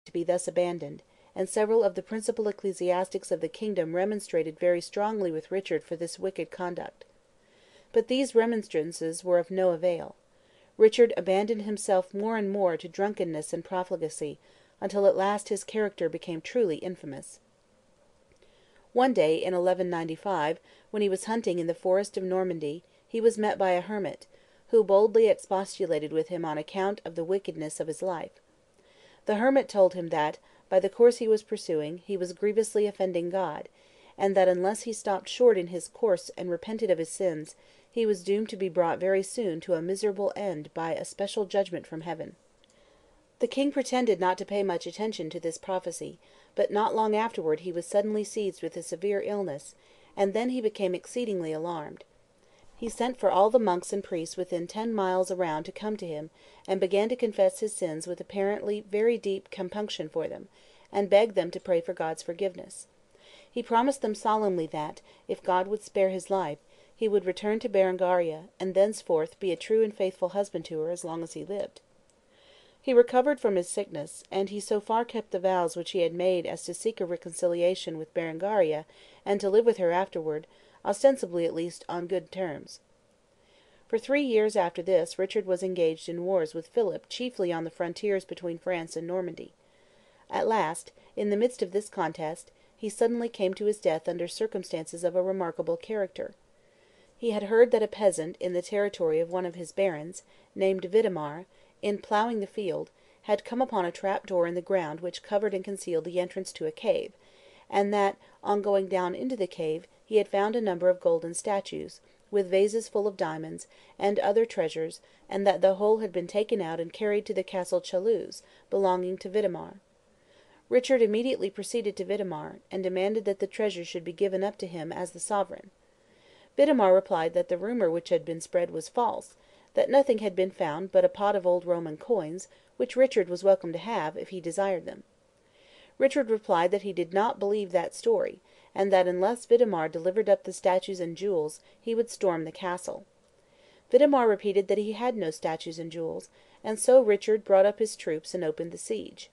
to be thus abandoned, and several of the principal ecclesiastics of the kingdom remonstrated very strongly with Richard for this wicked conduct. But these remonstrances were of no avail. Richard abandoned himself more and more to drunkenness and profligacy, until at last his character became truly infamous. One day, in 1195, when he was hunting in the forest of Normandy, he was met by a hermit, who boldly expostulated with him on account of the wickedness of his life. The hermit told him that, by the course he was pursuing, he was grievously offending God, and that unless he stopped short in his course and repented of his sins, he was doomed to be brought very soon to a miserable end by a special judgment from heaven. The king pretended not to pay much attention to this prophecy, but not long afterward he was suddenly seized with a severe illness, and then he became exceedingly alarmed. He sent for all the monks and priests within 10 miles around to come to him, and began to confess his sins with apparently very deep compunction for them, and begged them to pray for God's forgiveness. He promised them solemnly that, if God would spare his life, he would return to Berengaria, and thenceforth be a true and faithful husband to her as long as he lived. He recovered from his sickness, and he so far kept the vows which he had made as to seek a reconciliation with Berengaria, and to live with her afterward, ostensibly at least on good terms. For 3 years after this Richard was engaged in wars with Philip chiefly on the frontiers between France and Normandy. At last, in the midst of this contest, he suddenly came to his death under circumstances of a remarkable character. He had heard that a peasant in the territory of one of his barons, named Videmar, in ploughing the field, had come upon a trap door in the ground which covered and concealed the entrance to a cave, and that, on going down into the cave, he had found a number of golden statues, with vases full of diamonds, and other treasures, and that the whole had been taken out and carried to the castle Chaluz, belonging to Videmar. Richard immediately proceeded to Videmar, and demanded that the treasure should be given up to him as the sovereign. Videmar replied that the rumour which had been spread was false, that nothing had been found but a pot of old Roman coins, which Richard was welcome to have, if he desired them. Richard replied that he did not believe that story, and that unless Videmar delivered up the statues and jewels, he would storm the castle. Videmar repeated that he had no statues and jewels, and so Richard brought up his troops and opened the siege.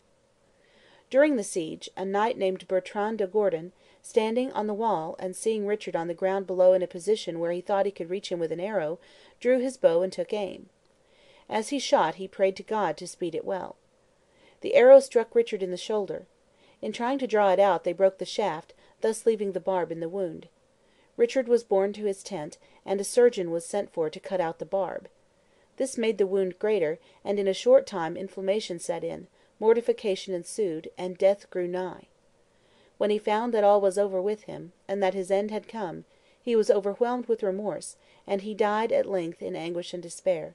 During the siege, a knight named Bertrand de Gordon, standing on the wall and seeing Richard on the ground below in a position where he thought he could reach him with an arrow, drew his bow and took aim. As he shot he prayed to God to speed it well. The arrow struck Richard in the shoulder. In trying to draw it out they broke the shaft, thus leaving the barb in the wound. Richard was borne to his tent, and a surgeon was sent for to cut out the barb. This made the wound greater, and in a short time inflammation set in, mortification ensued, and death grew nigh. When he found that all was over with him, and that his end had come, he was overwhelmed with remorse, and he died at length in anguish and despair.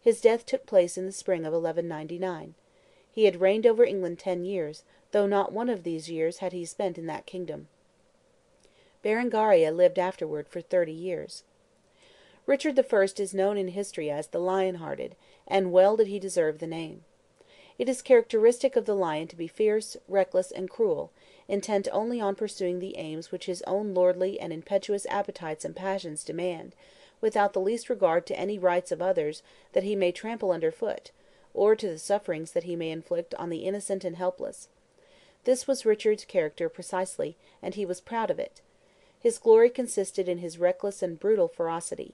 His death took place in the spring of 1199. He had reigned over England 10 years, though not one of these years had he spent in that kingdom. Berengaria lived afterward for 30 years. Richard I is known in history as the Lion-hearted, and well did he deserve the name. It is characteristic of the lion to be fierce, reckless, and cruel, intent only on pursuing the aims which his own lordly and impetuous appetites and passions demand, without the least regard to any rights of others that he may trample under foot, or to the sufferings that he may inflict on the innocent and helpless. This was Richard's character precisely, and he was proud of it. His glory consisted in his reckless and brutal ferocity.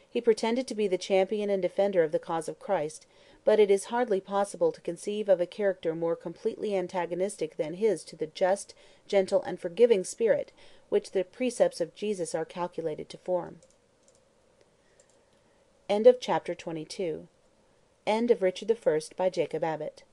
He pretended to be the champion and defender of the cause of Christ, but it is hardly possible to conceive of a character more completely antagonistic than his to the just, gentle, and forgiving spirit which the precepts of Jesus are calculated to form. End of Chapter 22. End of Richard I by Jacob Abbott.